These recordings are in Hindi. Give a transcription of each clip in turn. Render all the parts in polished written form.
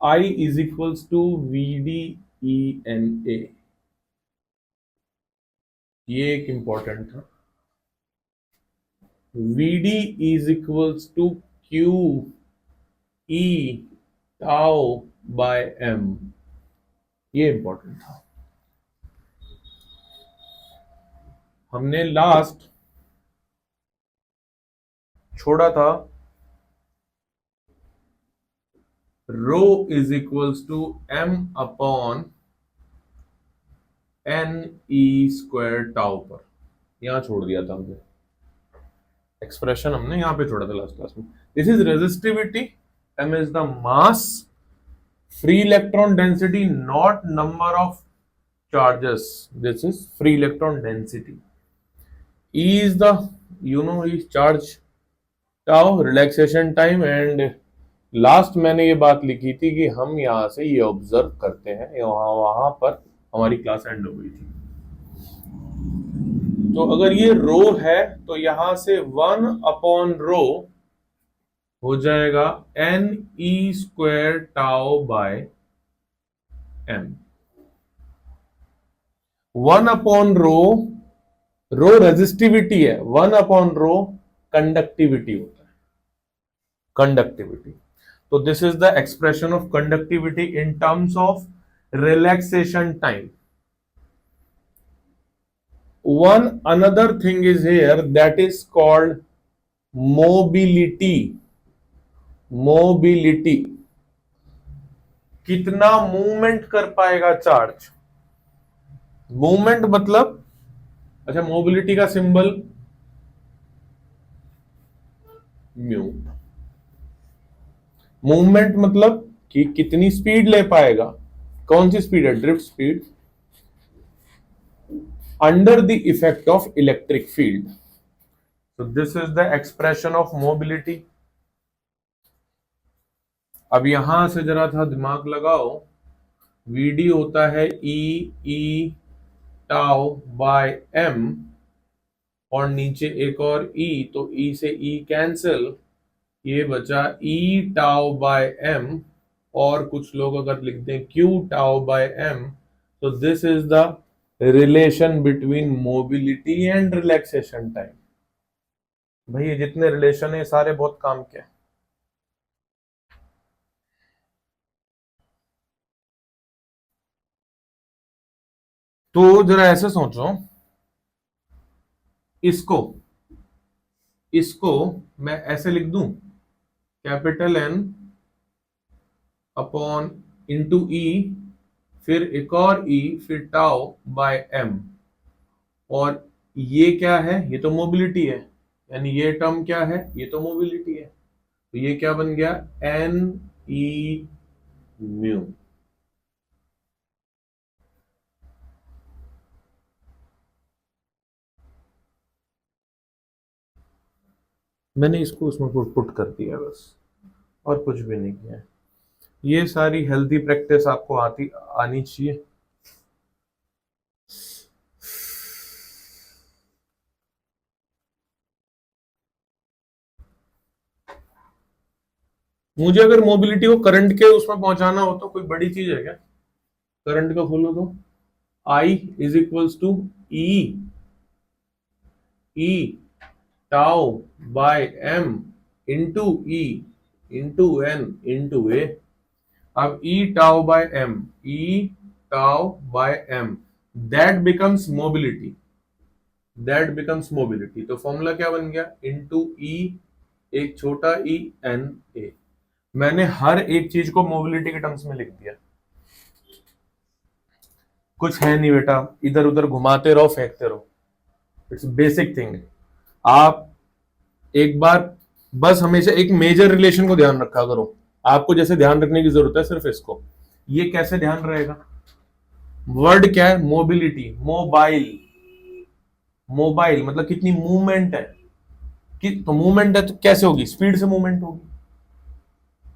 I is equals to VD ENA। ये एक इंपॉर्टेंट था। VD is equals to Q E tau by M। ये इंपॉर्टेंट था। हमने लास्ट छोड़ा था rho is equals to M upon NE² tau पर। यहां छोड़ दिया था हमने एक्सप्रेशन, हमने यहां पे छोड़ा था लास्ट क्लास में। This is resistivity, M is the mass, free electron density not number of charges, this is free electron density. E is the is charge tau, relaxation time. And last मैंने ये बात लिखी थी कि हम यहां से ये ऑब्जर्व करते हैं, वहां पर हमारी क्लास एंड हो गई थी। तो अगर ये रो है तो यहां से 1 अपॉन रो हो जाएगा NE² टाउ बाय M। 1 अपॉन रो रेजिस्टिविटी है, 1 अपॉन रो कंडक्टिविटी होता है, कंडक्टिविटी। तो this is the expression of conductivity in terms of relaxation time. One another thing is here that is called mobility। Mobility, कितना मूवमेंट कर पाएगा चार्ज। मूवमेंट मतलब, अच्छा मोबिलिटी का सिंबल म्यू। मूवमेंट मतलब कि कितनी स्पीड ले पाएगा, कौन सी स्पीड है, drift speed, under the effect of electric field. So this is the expression of mobility। अब यहां से जरा था दिमाग लगाओ, VD होता है E टाउ बाय M, और नीचे एक और E, तो E से E कैंसिल, ये बचा E टाउ बाय M, और कुछ लोग अगर लिख दें Q टाउ बाय M, तो this is the relation between mobility and relaxation time. भाई ये जितने रिलेशन है सारे बहुत काम के हैं। तो जरा ऐसे सोचो, इसको इसको मैं ऐसे लिख दूं, capital N upon into E, फिर एक और E, फिर टाउ बाय M, और ये क्या है, ये तो मोबिलिटी है, यानी ये टर्म क्या है, ये तो मोबिलिटी है। तो ये क्या बन गया, NE म्यू। मैंने इसको उसमें पुट कर दिया बस, और कुछ भी नहीं किया। ये सारी हेल्दी प्रैक्टिस आपको आनी चाहिए। मुझे अगर मोबिलिटी को करंट के उसमें पहुंचाना हो तो कोई बड़ी चीज है क्या, करंट का खोलो तो I is equals to E tau by M into E into N into A। अब E tau by M, E tau by M, that becomes mobility, that becomes mobility. तो फॉर्मूला क्या बन गया, इंटू E, एक छोटा E, N A। मैंने हर एक चीज को मोबिलिटी के टर्म्स में लिख दिया। कुछ है नहीं बेटा, इधर उधर घुमाते रहो, फेंकते रहो, इट्स बेसिक थिंग। आप एक बार बस हमेशा एक मेजर रिलेशन को ध्यान रखा करो। आपको जैसे ध्यान रखने की जरूरत है सिर्फ इसको, ये कैसे ध्यान रहेगा, वर्ड क्या है, मोबिलिटी, मोबाइल। मोबाइल मतलब कितनी मूवमेंट है, कि तो मूवमेंट है तो कैसे होगी, स्पीड से मूवमेंट होगी।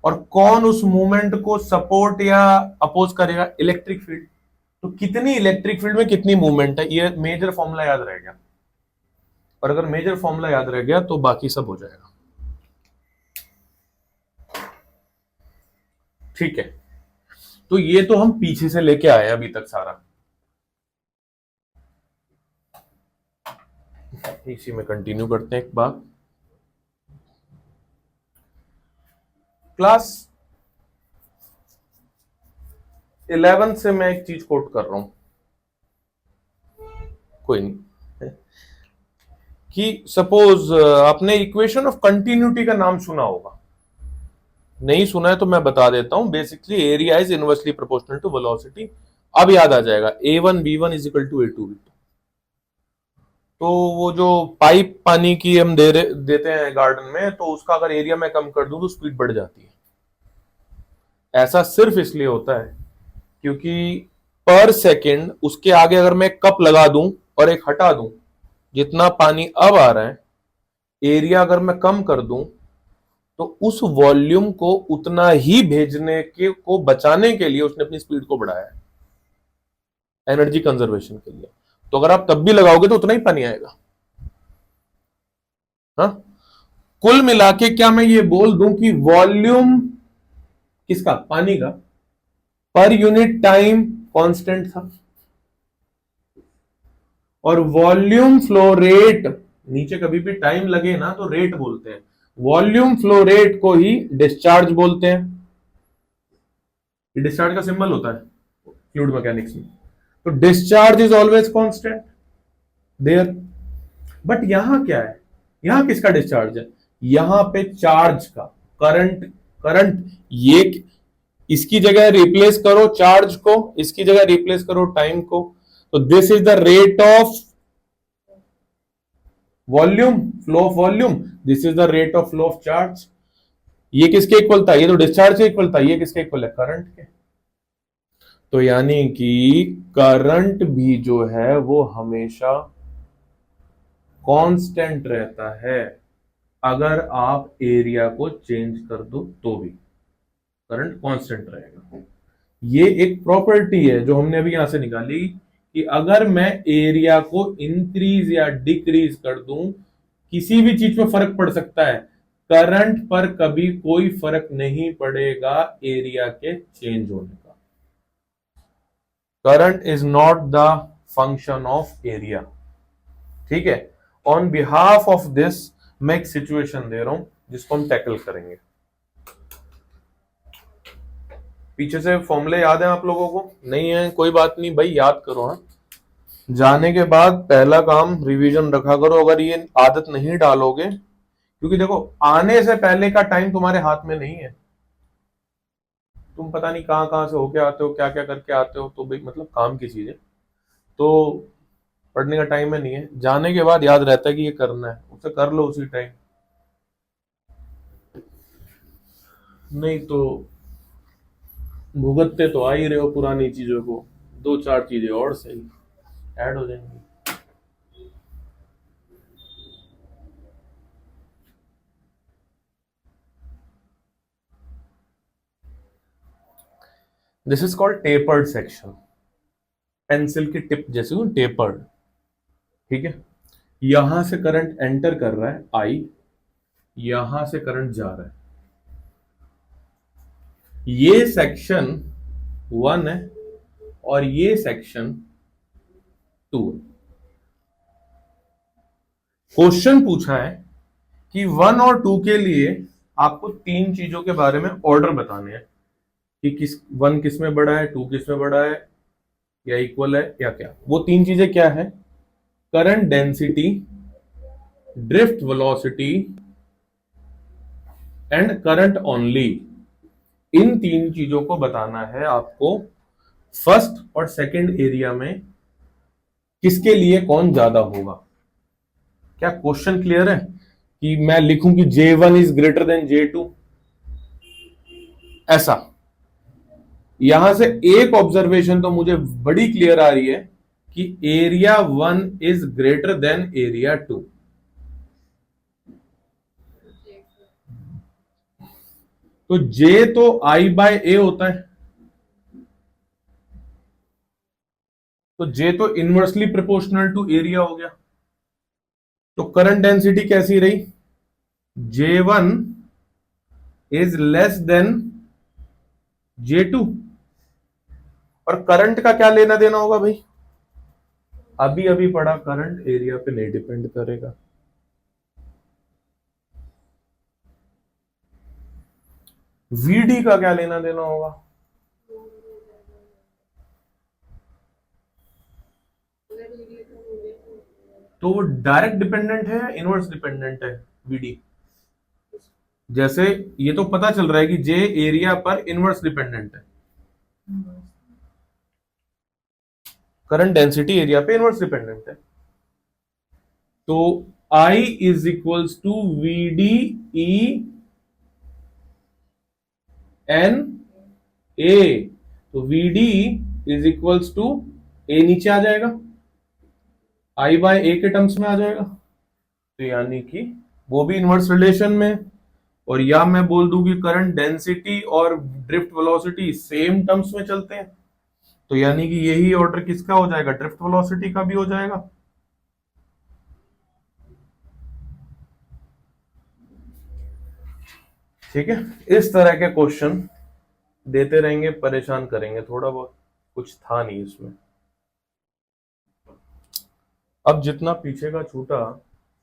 और कौन उस मूवमेंट को सपोर्ट या अपोज करेगा, इलेक्ट्रिक फील्ड। तो कितनी इलेक्ट्रिक फील्ड में कितनी मूवमेंट है, ये मेजर फॉर्मूला याद रह गया। और अगर मेजर फॉर्मूला याद रह गया तो बाकी सब हो जाएगा। ठीक है, तो ये तो हम पीछे से लेके आए हैं अभी तक सारा। इसी में कंटिन्यू करते हैं एक बार। क्लास 11 से मैं एक चीज कोट कर रहा हूं, कोई नहीं, कि सपोज आपने इक्वेशन ऑफ कंटिन्यूटी का नाम सुना होगा, नहीं सुना है तो मैं बता देता हूं। Basically area is inversely proportional to velocity. अब याद आ जाएगा, a1 v1 is equal to a2 v2। तो वो जो पाइप पानी की हम देते हैं गार्डन में, तो उसका अगर एरिया मैं कम कर दूं तो स्पीड बढ़ जाती है। ऐसा सिर्फ इसलिए होता है क्योंकि पर सेकेंड उसके आगे अगर मैं कप लगा दूं और एक हटा दूं, जितना पानी अब आ रहा है, एरिया अगर मैं कम कर दूं तो उस वॉल्यूम को उतना ही भेजने के को बचाने के लिए उसने अपनी स्पीड को बढ़ाया है, एनर्जी कंजर्वेशन के लिए। तो अगर आप तब भी लगाओगे तो उतना ही पानी आएगा। हाँ, कुल मिला के क्या मैं ये बोल दूं कि वॉल्यूम किसका, पानी का, पर यूनिट टाइम कांस्टेंट था, और वॉल्यूम फ्लो रेट, नीचे कभी भी टाइम लगे ना तो रेट बोलते हैं, वॉल्यूम फ्लो रेट को ही डिस्चार्ज बोलते हैं। ये डिस्चार्ज का सिंबल होता है फ्लूइड मैकेनिक्स में। तो discharge is always constant there. But यहां क्या है, यहां किसका डिस्चार्ज है, यहां पे चार्ज का, करंट। करंट ये इसकी जगह रिप्लेस करो चार्ज को, इसकी जगह रिप्लेस करो टाइम को, तो this is the rate of volume, flow of volume, this is the rate of flow of charge. ये किसके इक्वल था, ये तो डिस्चार्ज के इक्वल था, ये किसके इक्वल है, करंट के। तो यानी कि करंट भी जो है वो हमेशा कांस्टेंट रहता है, अगर आप एरिया को चेंज कर दो तो भी करंट कांस्टेंट रहेगा। ये एक प्रॉपर्टी है जो हमने अभी यहां से निकाली कि अगर मैं एरिया को इंक्रीज या डिक्रीज कर दूं, किसी भी चीज में फर्क पड़ सकता है, करंट पर कभी कोई फर्क नहीं पड़ेगा एरिया के चेंज होने का। Current is not the function of area. ठीक है, ऑन बिहाफ ऑफ दिस मैं एक सिचुएशन दे रहा हूं जिसको हम टैकल करेंगे। पीछे से फॉर्मूले याद है आप लोगों को, नहीं है कोई बात नहीं भाई, याद करो। हाँ, जाने के बाद पहला काम रिवीजन रखा करो, अगर ये आदत नहीं डालोगे, क्योंकि देखो आने से पहले का टाइम तुम्हारे हाथ में नहीं है, तुम पता नहीं कहां कहां से होके आते हो, क्या क्या करके आते हो, तो भाई मतलब काम की चीज है, तो पढ़ने का टाइम में नहीं है। जाने के बाद याद रहता है कि ये करना है, उसे कर लो उसी टाइम, नहीं तो भुगतते तो आ ही रहे हो पुरानी चीजों को, दो चार चीजें और सही ऐड हो जाएंगी। This is called tapered section, pencil की टिप जैसे टेपर्ड। ठीक है, यहां से करंट एंटर कर रहा है आई, यहां से करंट जा रहा है, ये सेक्शन 1 है और ये सेक्शन 2 है। क्वेश्चन पूछा है कि 1 और 2 के लिए आपको तीन चीजों के बारे में ऑर्डर बताने हैं कि किस 1 किस में बड़ा है, 2 किस में बड़ा है, या इक्वल है या क्या। वो तीन चीजें क्या है, current density, drift velocity and current only. इन तीन चीजों को बताना है आपको फर्स्ट और सेकंड एरिया में किसके लिए कौन ज्यादा होगा। क्या क्वेश्चन क्लियर है कि मैं लिखूं कि J1 is greater than J2, ऐसा। यहां से एक ऑब्जर्वेशन तो मुझे बड़ी क्लियर आ रही है कि area 1 is greater than area 2। तो J तो I/A होता है, तो J तो इनवर्सली प्रोपोर्शनल टू एरिया हो गया। तो करंट डेंसिटी कैसी रही, J1 is less then J2, और करंट का क्या लेना देना होगा भाई? अभी अभी पढ़ा, करंट एरिया पे नहीं डिपेंड करेगा। वीडी का क्या लेना देना होगा? तो वो डायरेक्ट डिपेंडेंट है या इनवर्स डिपेंडेंट है वीडी? जैसे ये तो पता चल रहा है कि जे एरिया पर इनवर्स डिपेंडेंट है, करंट डेंसिटी एरिया पे इनवर्स डिपेंडेंट है। तो I is equals to V D E N A. तो V D is equals to A, नीचे आ जाएगा, I बाय ए के टर्म्स में आ जाएगा। तो यानी कि वो भी इनवर्स रिलेशन में, और या मैं बोल दूं कि करंट डेंसिटी और ड्रिफ्ट वेलोसिटी सेम टर्म्स में चलते हैं, तो यानी कि यही ऑर्डर किसका हो जाएगा? ड्रिफ्ट वेलोसिटी का भी हो जाएगा। ठीक है, इस तरह के क्वेश्चन देते रहेंगे, परेशान करेंगे थोड़ा बहुत, कुछ था नहीं इसमें। अब जितना पीछे का छूटा,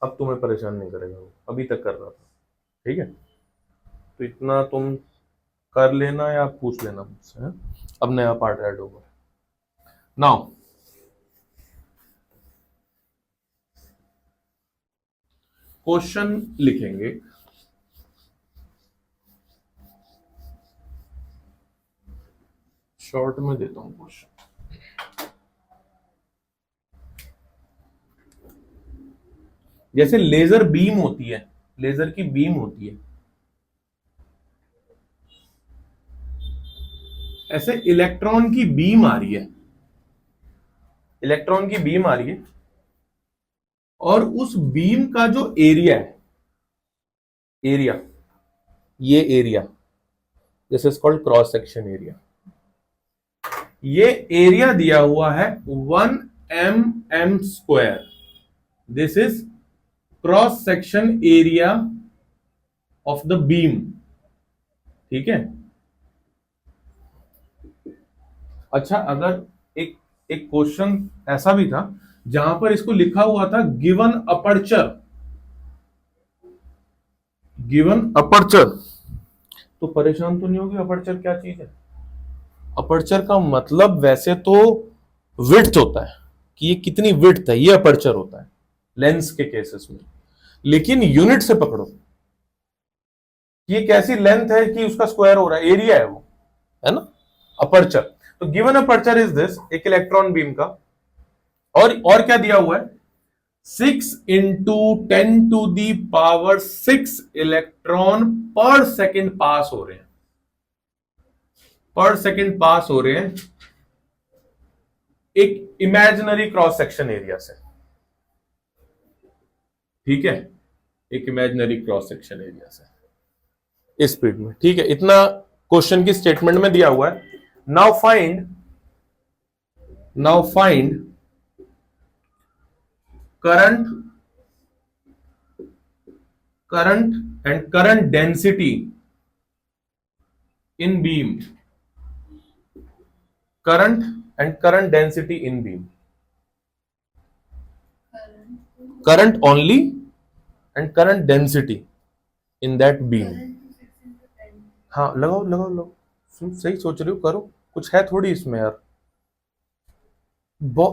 अब तुम्हें परेशान नहीं करेगा, वो अभी तक कर रहा था। ठीक है, तो इतना तुम कर लेना या पूछ लेना मुझसे। अब नया पार्ट ऐड होगा। नाउ क्वेश्चन लिखेंगे। शॉर्ट में देता हूं क्वेश्चन। जैसे लेजर बीम होती है, लेजर की बीम होती है, ऐसे इलेक्ट्रॉन की बीम आ रही है, इलेक्ट्रॉन की बीम आ रही है, और उस बीम का जो एरिया है, एरिया, ये area, this is called cross section area. ये एरिया दिया हुआ है 1 mm²। This is cross section area of the beam. ठीक है, अच्छा, अगर एक एक क्वेश्चन ऐसा भी था जहां पर इसको लिखा हुआ था गिवन अपर्चर, गिवन अपर्चर, तो परेशान तो नहीं होगी? अपर्चर क्या चीज है? अपर्चर का मतलब वैसे तो विड्थ होता है, कि ये कितनी विड्थ है, ये अपर्चर होता है लेंस के केसेस में। लेकिन यूनिट से पकड़ो, ये कैसी लेंथ है कि उसका स्क्वायर हो रहा है, एरिया है वो, है ना, अपर्चर। तो गिवन अपर्चर इज दिस, एक इलेक्ट्रॉन बीम का, और क्या दिया हुआ है? 6 × 10⁶ इलेक्ट्रॉन पर सेकेंड पास हो रहे हैं, पर सेकेंड पास हो रहे हैं एक इमेजिनरी क्रॉस सेक्शन एरिया से। ठीक है, एक इमेजिनरी क्रॉस सेक्शन एरिया से इस स्पीड में। ठीक है, इतना क्वेश्चन की स्टेटमेंट में दिया हुआ है। Now find current and current density in beam, current and current density in beam, current only and current density in that beam। हाँ, लगाओ लगाओ लगाओ, सही सोच रही हो, करो, कुछ है थोड़ी इसमें यार,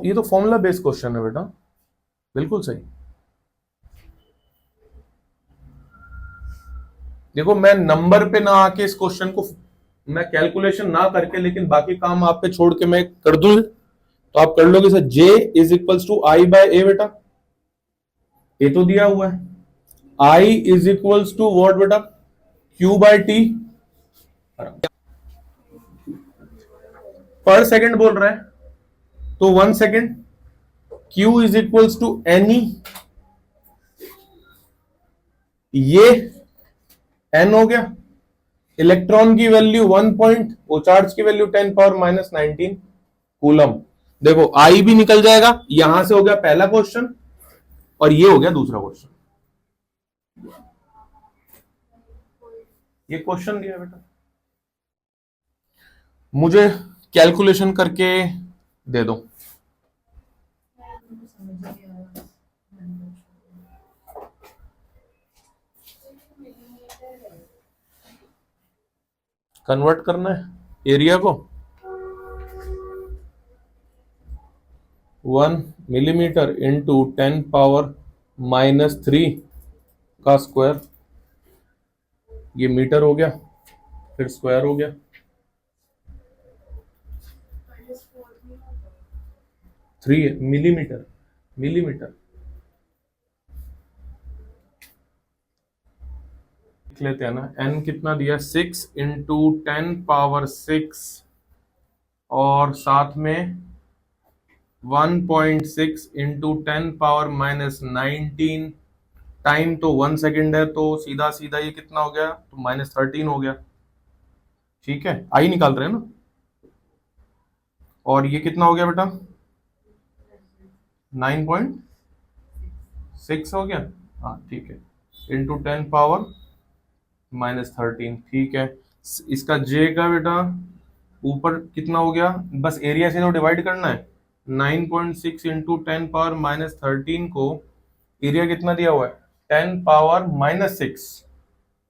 ये तो फॉर्मूला बेस्ड क्वेश्चन है बेटा, बिल्कुल सही। देखो, मैं नंबर पे ना आके इस क्वेश्चन को, मैं कैलकुलेशन ना करके, लेकिन बाकी काम आप पे छोड़ के मैं कर दूं, तो आप कर लोगे sir. J is equals to I by A बेटा, ये तो दिया हुआ है। I is equals to what बेटा? Q बाय टी, पर सेकंड बोल रहा है, तो 1 second. Q is equals to N E, ये n हो गया। इलेक्ट्रॉन की वैल्यू 1 पॉइंट, वो चार्ज की वैल्यू 10⁻⁻19 कूलम। देखो I भी निकल जाएगा, यहां से हो गया पहला क्वेश्चन, और ये हो गया दूसरा क्वेश्चन। ये क्वेश्चन दिया बेटा, मुझे कैलकुलेशन करके दे दो। कन्वर्ट करना है एरिया को 1 मिलीमीटर इंटू 10⁻³ का स्क्वायर, ये मीटर हो गया, फिर स्क्वायर हो गया 3 मिलीमीटर, मिलीमीटर लिख लेते हैं ना। n कितना दिया 6 इंटू 10⁻6 और साथ में 1.6 इंटू 10⁻−19। टाइम तो 1 सेकेंड है, तो सीधा सीधा ये कितना हो गया, तो -13 हो गया। ठीक है, आई निकाल रहे हैं ना। और ये कितना हो गया बेटा 9.6 हो गया। हाँ ठीक है, इंटू 10⁻−13। ठीक है, इसका जे का बेटा ऊपर कितना हो गया, बस एरिया से तो डिवाइड करना है। 9.6 इंटू 10⁻−13 को एरिया कितना दिया हुआ है 10⁻−6,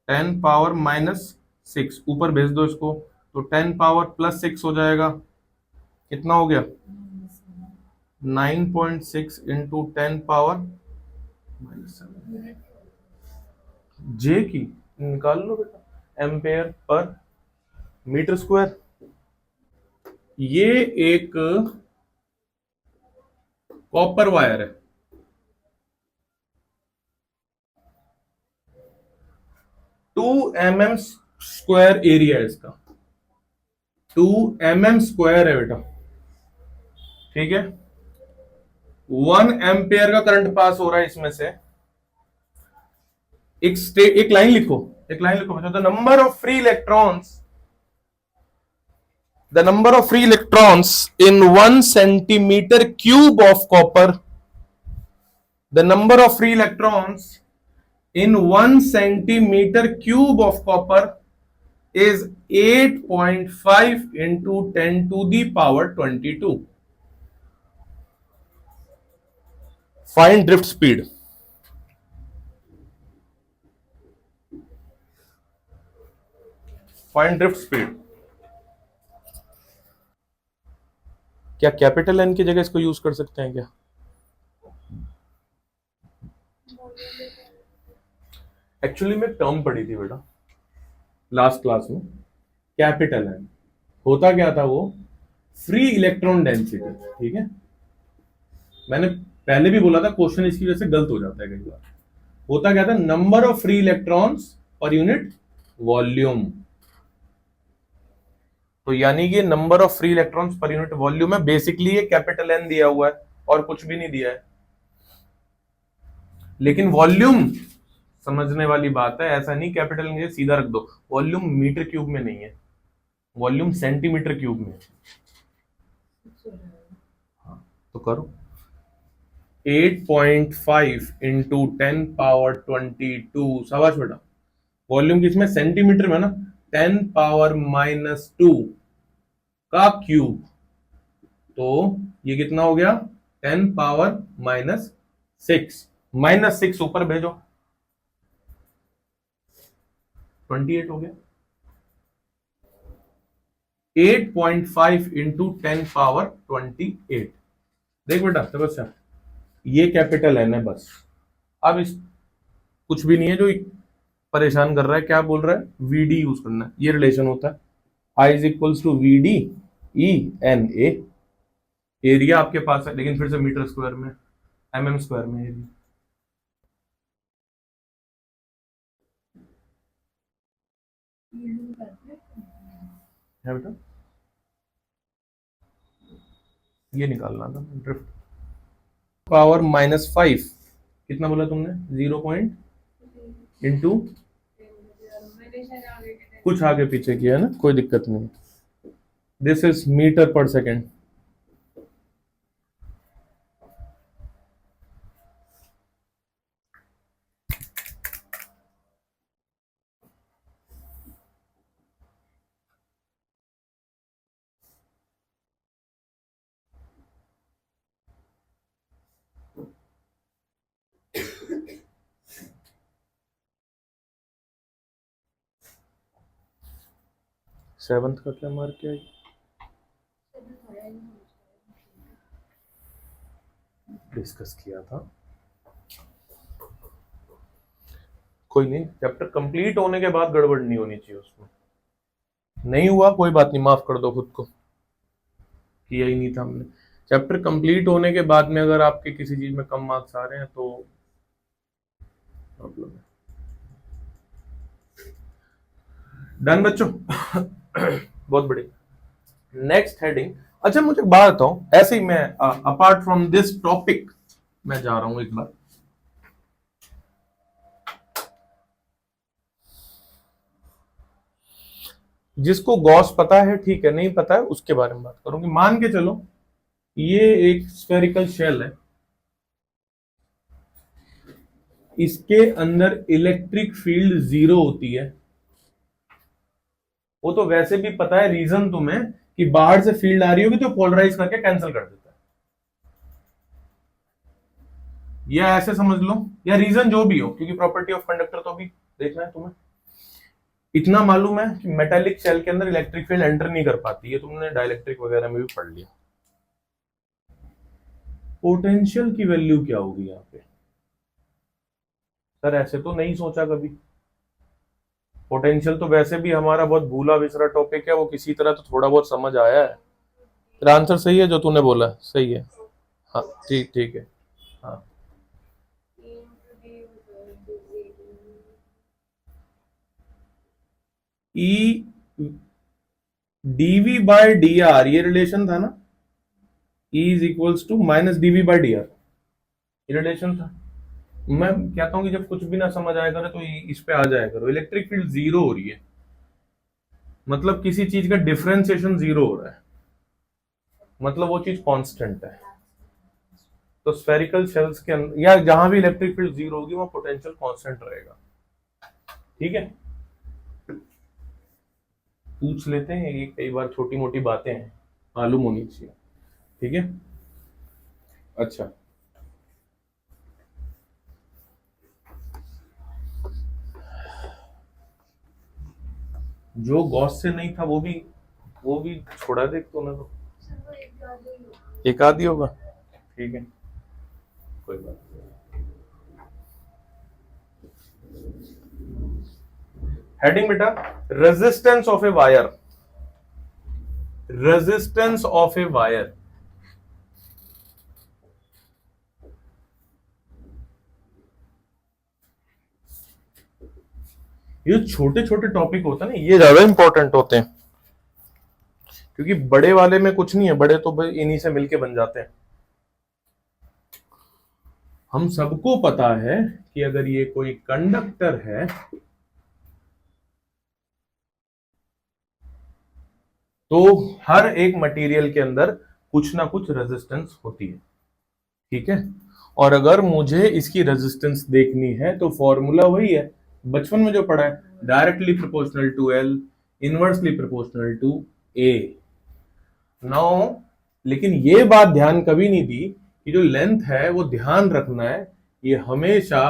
10⁻−6 ऊपर भेज दो इसको, तो 10⁻+6 हो जाएगा। कितना हो गया 9.6 इंटू 10⁻−7। जे की निकाल लो बेटा, एम्पेयर पर मीटर स्क्वायर। ये एक कॉपर वायर है, 2 mm स्क्वायर एरिया है इसका, 2 mm स्क्वायर है बेटा। ठीक है, 1 एम्पेयर का करंट पास हो रहा है इसमें से। एक लाइन लिखो, एक लाइन लिखो बेटा, the number of free electrons, the number of free electrons in 1 centimeter cube of copper, the number of free electrons in 1 centimeter cube of copper is 8.5 into 10 to the power 22. Find drift speed. Find drift speed. क्या कैपिटल एन की जगह इसको यूज कर सकते हैं क्या? एक्चुअली में टर्म पढ़ी थी बेटा लास्ट क्लास में, कैपिटल एन होता क्या था, वो फ्री इलेक्ट्रॉन डेंसिटी। ठीक है, मैंने पहले भी बोला था क्वेश्चन इसकी वजह से गलत हो जाता है कई बार। होता क्या था, number of free electrons per unit volume. तो यानी कि number of free electrons per unit volume है, बेसिकली ये कैपिटल एन दिया हुआ है और कुछ भी नहीं दिया है। लेकिन वॉल्यूम समझने वाली बात है, ऐसा नहीं कैपिटल एन सीधा रख दो, वॉल्यूम मीटर क्यूब में नहीं है, वॉल्यूम सेंटीमीटर क्यूब में। हाँ, तो करो 8.5 इंटू 10⁻22। शाबाश बेटा, वॉल्यूम किसमें सेंटीमीटर में ना, 10⁻−2 का क्यूब, तो ये कितना हो गया 10⁻−6, -6 ऊपर भेजो 28 हो गया। 8.5 इंटू 10⁻28। देख बेटा समस्या, ये कैपिटल एन है बस। अब इस कुछ भी नहीं है जो परेशान कर रहा है, क्या बोल रहा है, वीडी यूज करना है, ये रिलेशन होता है I is equals to VD E N A. Area आपके पास है, लेकिन फिर से मीटर स्क्वायर में, mm स्क्वायर में एरिया। है बेटा, ये निकालना था ड्रिफ्ट पावर -5, कितना बोला तुमने 0 पॉइंट इंटू कुछ आगे पीछे किया है ना, कोई दिक्कत नहीं। दिस इज मीटर पर सेकेंड। सेवंथ का क्या मार्क क्या है? डिस्कस किया था, कोई नहीं, चैप्टर कंप्लीट होने के बाद गड़बड़ नहीं होनी चाहिए उसमें। नहीं हुआ कोई बात नहीं, माफ कर दो खुद को, किया ही नहीं था हमने। चैप्टर कंप्लीट होने के बाद में अगर आपके किसी चीज में कम मार्क्स आ रहे हैं तो प्रॉब्लम है। डन बच्चों? बहुत बढ़िया। Next heading. अच्छा मुझे एक बात बताओ, ऐसे ही मैं अपार्ट फ्रॉम दिस टॉपिक मैं जा रहा हूं एक बार, जिसको गॉस पता है ठीक है, नहीं पता है उसके बारे में बात करूंगी। मान के चलो ये एक स्फेरिकल शेल है, इसके अंदर इलेक्ट्रिक फील्ड 0 होती है। वो तो वैसे भी पता है रीजन तुम्हें, कि बाहर से फील्ड आ रही होगी तो पोलराइज करके कैंसिल कर देता है, या ऐसे समझ लो, या रीजन जो भी हो, क्योंकि प्रॉपर्टी ऑफ कंडक्टर तो भी देखना है तुम्हें। इतना मालूम है कि मेटालिक शेल के अंदर इलेक्ट्रिक फील्ड एंटर नहीं कर पाती, ये तुमने डाइलेक्ट्रिक वगैरह में भी पढ़ लिया। पोटेंशियल की वैल्यू क्या होगी यहाँ पे? सर ऐसे तो नहीं सोचा कभी। पोटेंशियल तो वैसे भी हमारा बहुत भूला बिसरा टॉपिक है, वो किसी तरह तो थोड़ा बहुत समझ आया है। तेरा आंसर सही है जो तूने बोला, सही है। हाँ ठीक ठीक है। हाँ E DV by D R, ये रिलेशन था ना, E is equals to minus DV by D R, ये रिलेशन था। मैं कहता हूं कि जब कुछ भी ना समझ आया करे तो इस पे आ जाया करो। इलेक्ट्रिक फील्ड 0 हो रही है, मतलब किसी चीज का डिफरेंशिएशन 0 हो रहा है, मतलब वो चीज कांस्टेंट है। तो स्फेरिकल शेल्स के अंदर या जहां भी इलेक्ट्रिक फील्ड 0 होगी वहां पोटेंशियल कांस्टेंट रहेगा। ठीक है, पूछ लेते हैं, ये कई बार छोटी मोटी बातें हैं, मालूम होनी चाहिए। ठीक है, अच्छा जो गॉस से नहीं था वो भी छोड़ा दे तो ना, तो एक आधी होगा। ठीक है, कोई बात नहीं। हेडिंग बेटा, resistance of a wire, resistance of a wire. ये छोटे छोटे टॉपिक होते हैं ना, ये ज्यादा इंपॉर्टेंट होते हैं, क्योंकि बड़े वाले में कुछ नहीं है, बड़े तो भाई इन्हीं से मिलके बन जाते हैं। हम सबको पता है कि अगर ये कोई कंडक्टर है तो हर एक मटेरियल के अंदर कुछ ना कुछ रेजिस्टेंस होती है। ठीक है, और अगर मुझे इसकी रेजिस्टेंस देखनी है तो फॉर्मूला वही है, बचपन में जो पढ़ा है, directly proportional to L, inversely proportional to A. Now लेकिन ये बात ध्यान कभी नहीं दी कि जो लेंथ है वो ध्यान रखना है, ये हमेशा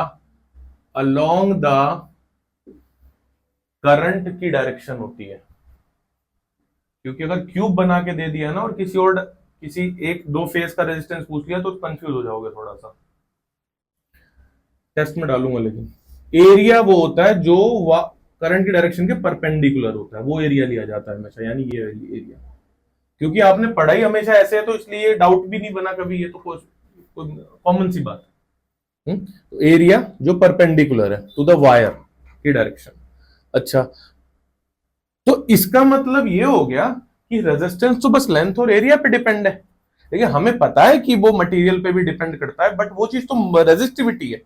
अलोंग द करंट की डायरेक्शन होती है। क्योंकि अगर क्यूब बना के दे दिया ना और किसी एक दो फेज का रेजिस्टेंस पूछ लिया तो कंफ्यूज हो जाओगे थोड़ा सा, टेस्ट में डालूंगा। लेकिन एरिया वो होता है जो करंट की डायरेक्शन के परपेंडिकुलर होता है, वो एरिया लिया जाता है हमेशा, यानी ये एरिया। क्योंकि आपने पढ़ाई हमेशा ऐसे है तो इसलिए डाउट भी नहीं बना कभी, ये तो कॉमन सी बात है। तो एरिया जो परपेंडिकुलर है टू द वायर की डायरेक्शन। अच्छा, तो इसका मतलब ये हो गया कि रेजिस्टेंस तो बस लेंथ और एरिया पे डिपेंड है, लेकिन हमें पता है कि वो मटेरियल पे भी डिपेंड करता है, बट वो चीज तो रेजिस्टिविटी है,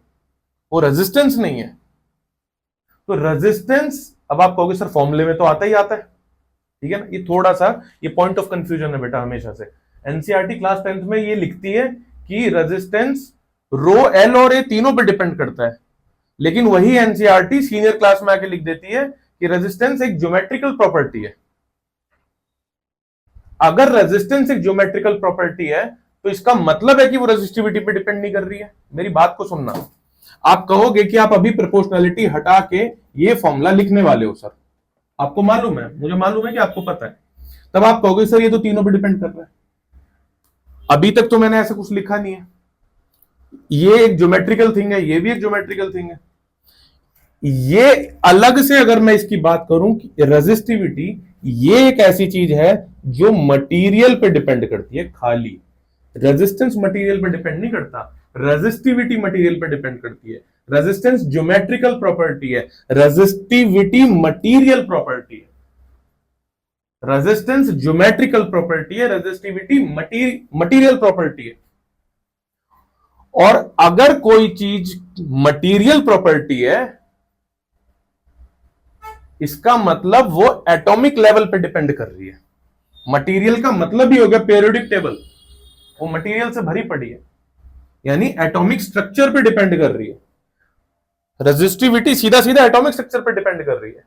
वो रेजिस्टेंस नहीं है। तो रेजिस्टेंस, अब आप कहोगे सर फॉर्मूले में तो आता ही आता है, ठीक है ना, ये थोड़ा सा ये पॉइंट ऑफ कंफ्यूजन है बेटा हमेशा से। एनसीईआरटी क्लास 10th में ये लिखती है कि रेजिस्टेंस रो एल और ए तीनों पे डिपेंड करता है, लेकिन वही एनसीईआरटी सीनियर क्लास में आके लिख देती है कि रेजिस्टेंस एक ज्योमेट्रिकल प्रॉपर्टी है। अगर रेजिस्टेंस एक ज्योमेट्रिकल प्रॉपर्टी है तो इसका मतलब है कि वो रेजिस्टिविटी पे डिपेंड नहीं कर रही है। मेरी बात को सुनना, आप कहोगे कि आप अभी प्रोपोर्शनैलिटी हटा के ये फॉर्मूला लिखने वाले हो सर, आपको मालूम है, मुझे मालूम है कि आपको पता है, तब आप कहोगे सर ये तो तीनों पे डिपेंड कर रहा है। अभी तक तो मैंने ऐसा कुछ लिखा नहीं है। ये एक ज्योमेट्रिकल थिंग है, ये भी एक ज्योमेट्रिकल थिंग है। ये अलग से अगर मैं इसकी बात करूं कि रेजिस्टिविटी ये एक ऐसी चीज है जो मटेरियल पे डिपेंड करती है खाली। रेजिस्टेंस मटेरियल पे डिपेंड नहीं करता, रेजिस्टिविटी मटेरियल पे डिपेंड करती है। रेजिस्टेंस ज्योमेट्रिकल प्रॉपर्टी है, रेजिस्टिविटी मटेरियल प्रॉपर्टी है। रेजिस्टेंस ज्योमेट्रिकल प्रॉपर्टी है, रेजिस्टिविटी मटेरियल प्रॉपर्टी है। और अगर कोई चीज मटेरियल प्रॉपर्टी है, इसका मतलब वो एटॉमिक लेवल पे डिपेंड कर रही है। मटेरियल का मतलब ही हो गया पीरियोडिक टेबल, वो मटेरियल से भरी पड़ी है, यानी एटॉमिक स्ट्रक्चर पे डिपेंड कर रही है। रेजिस्टिविटी सीधा सीधा एटॉमिक स्ट्रक्चर पे डिपेंड कर रही है।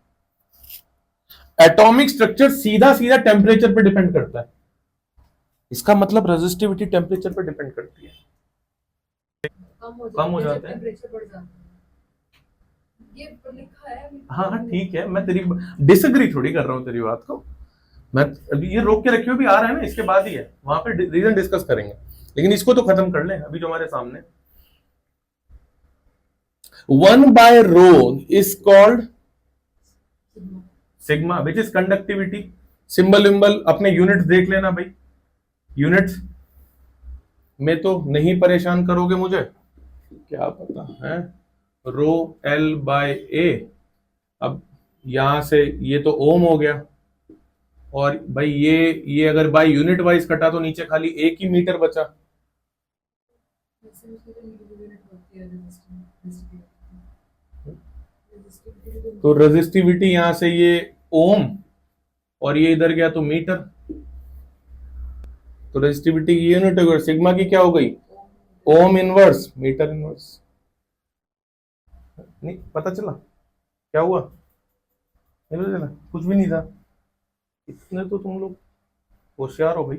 एटॉमिक स्ट्रक्चर सीधा सीधा टेम्परेचर पे डिपेंड करता है, इसका मतलब रेजिस्टिविटी टेम्परेचर पे डिपेंड करती है। कम हो जाता है, ये लिखा है। हाँ हाँ ठीक है, मैं तेरी डिसएग्री थोड़ी कर रहा हूँ तेरी बात को। मैं अभी ये रोक के रखी हुई भी आ रहा है ना, इसके बाद ही है, वहां पे रीजन डिस्कस करेंगे, लेकिन इसको तो खत्म कर लें अभी जो हमारे सामने। 1/ρ is called sigma which is conductivity. Symbol विम्बल अपने यूनिट देख लेना भाई, यूनिट्स में तो नहीं परेशान करोगे मुझे, क्या पता है। रो L/A, अब यहां से ये तो ओम हो गया, और भाई ये अगर बाय यूनिट वाइज कटा तो नीचे खाली एक ही मीटर बचा। तो रेजिस्टिविटी यहां से ये ओम, और ये इधर गया तो मीटर, तो रेजिस्टिविटी की यूनिट हो गई, सिग्मा की क्या हो गई, ओम इनवर्स मीटर इनवर्स। नहीं पता चला क्या हुआ, नहीं पता चला, कुछ भी नहीं था। इतने तो तुम लोग होशियार हो भाई।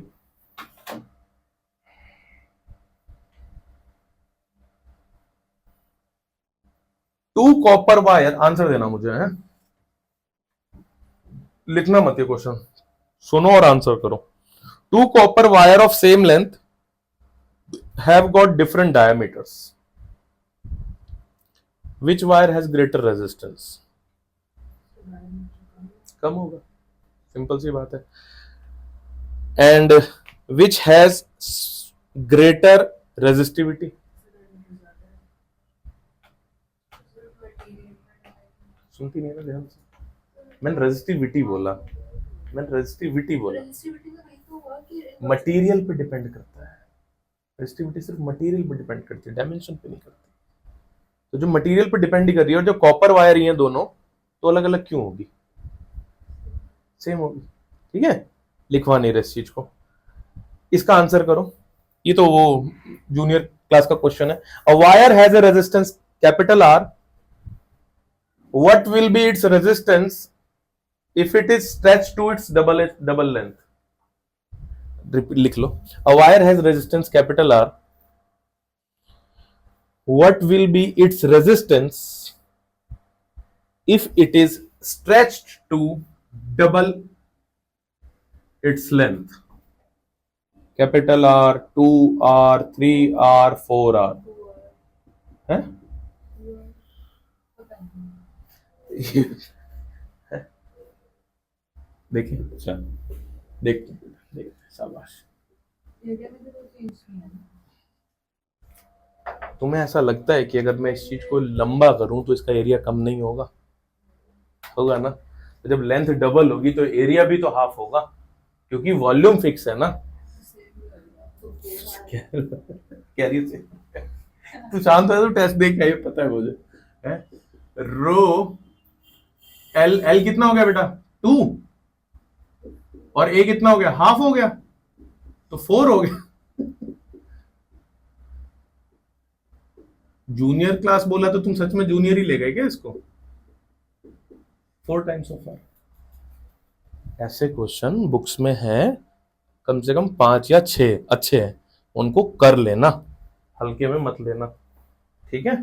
टू कॉपर वायर, आंसर देना मुझे है, लिखना मत ये क्वेश्चन, सुनो और आंसर करो। Two copper wire of same length have got different diameters, which wire has greater resistance. कम होगा, सिंपल सी बात है। And which has greater resistivity. सुनती नहीं ना ध्यान से, मैंने रेजिस्टिविटी बोला, मैंने रेजिस्टिविटी बोला। मटेरियल पे डिपेंड करता है, रेजिस्टिविटी सिर्फ मटेरियल पे डिपेंड करती है, डायमेंशन पे नहीं करती। तो जो मटेरियल पे डिपेंड ही कर रही है, और जो कॉपर वायर ही है दोनों, तो अलग अलग क्यों होगी, सेम होगी। ठीक है, लिखवा नहीं रहे इस चीज को, इसका आंसर करो। ये तो वो जूनियर क्लास का क्वेश्चन है। A wire has a resistance capital R, what will be its resistance if it is stretched to its double length। लिख लो, a wire has resistance capital R, what will be its resistance if it is stretched to double its length। Capital R, 2R, 3R, 4R है। देखिए, अच्छा देखते शाबाश। तुम्हें ऐसा लगता है कि अगर मैं इस चीज को लंबा करूं तो इसका एरिया कम नहीं होगा, होगा ना। तो जब लेंथ डबल होगी तो एरिया भी तो हाफ होगा, क्योंकि वॉल्यूम फिक्स है ना। कह रही है तू शांत है, तो टेस्ट देख के पता है मुझे है। रो एल कितना हो गया बेटा, 2, और ए कितना हो गया, हाफ हो गया, तो 4 हो गया। जूनियर क्लास बोला तो तुम सच में जूनियर ही ले गए क्या इसको, 4 टाइम्स ऑफ आर। ऐसे क्वेश्चन बुक्स में है कम से कम 5 या 6 अच्छे हैं, उनको कर लेना, हल्के में मत लेना, ठीक है।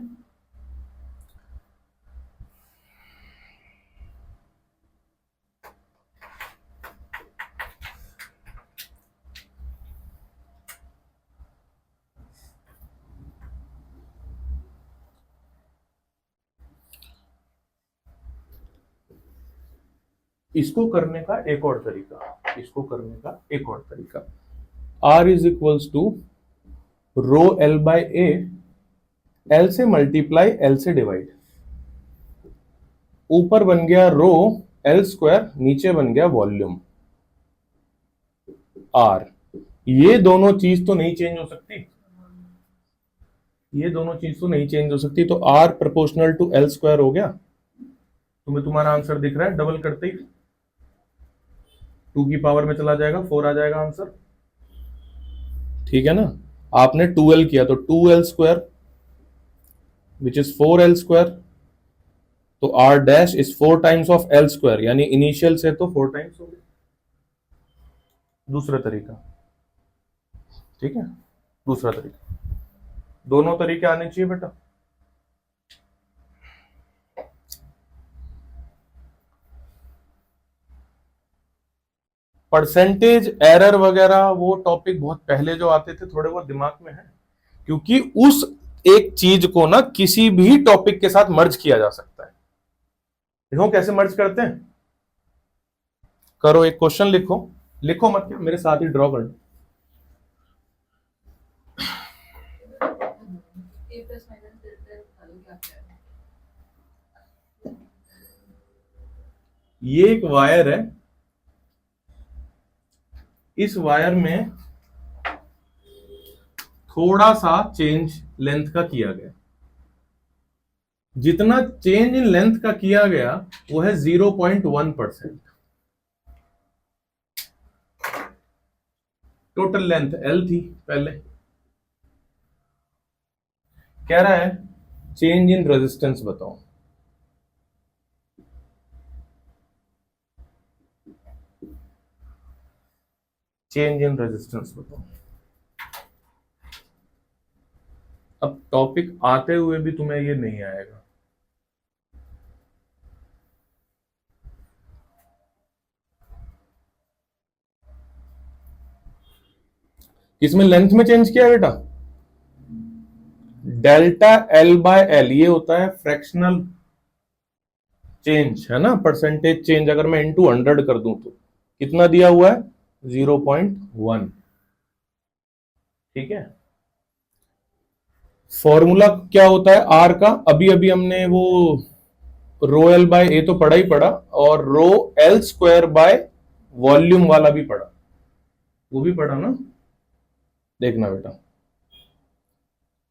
इसको करने का एक और तरीका, R is equals to rho L by A, L से मल्टीप्लाई L से डिवाइड, ऊपर बन गया रो L स्क्वायर, नीचे बन गया वॉल्यूम R। ये दोनों चीज तो नहीं चेंज हो सकती, तो R proportional to L square हो गया। तुम्हें तुम्हारा आंसर दिख रहा है, डबल करते ही 2 की पावर में चला जाएगा, 4 आ जाएगा आंसर। ठीक है ना, आपने 2L किया तो 2L square which is 4L square, तो R dash is 4 times of L square, यानी इनिशियल से तो 4 टाइम्स हो गया। दूसरा तरीका, ठीक है, दूसरा तरीका, दोनों तरीके आने चाहिए बेटा। परसेंटेज एरर वगैरह वो टॉपिक बहुत पहले जो आते थे, थोड़े बहुत दिमाग में है, क्योंकि उस एक चीज को ना किसी भी टॉपिक के साथ मर्ज किया जा सकता है। देखो कैसे मर्ज करते हैं, करो एक क्वेश्चन लिखो मत, क्या मेरे साथ ही ड्रॉ कर लो। ये एक वायर है, इस वायर में थोड़ा सा चेंज लेंथ का किया गया, जितना चेंज इन लेंथ का किया गया वो है 0.1%। टोटल लेंथ L थी पहले, कह रहा है चेंज इन रेजिस्टेंस बताओ। चेंज इन रेजिस्टेंस बताओ। अब टॉपिक आते हुए भी तुम्हें ये नहीं आएगा, किसमें लेंथ में चेंज किया बेटा, डेल्टा L बाय L, ये होता है फ्रैक्शनल चेंज, है ना, परसेंटेज चेंज। अगर मैं इनटू 100 कर दूं तो कितना दिया हुआ है, 0.1। ठीक है, फॉर्मूला क्या होता है R का, अभी अभी हमने वो रो L बाय ए तो पढ़ा ही पढ़ा, और रो L स्क्वायर बाय वॉल्यूम वाला भी पढ़ा, वो भी पढ़ा ना, देखना बेटा।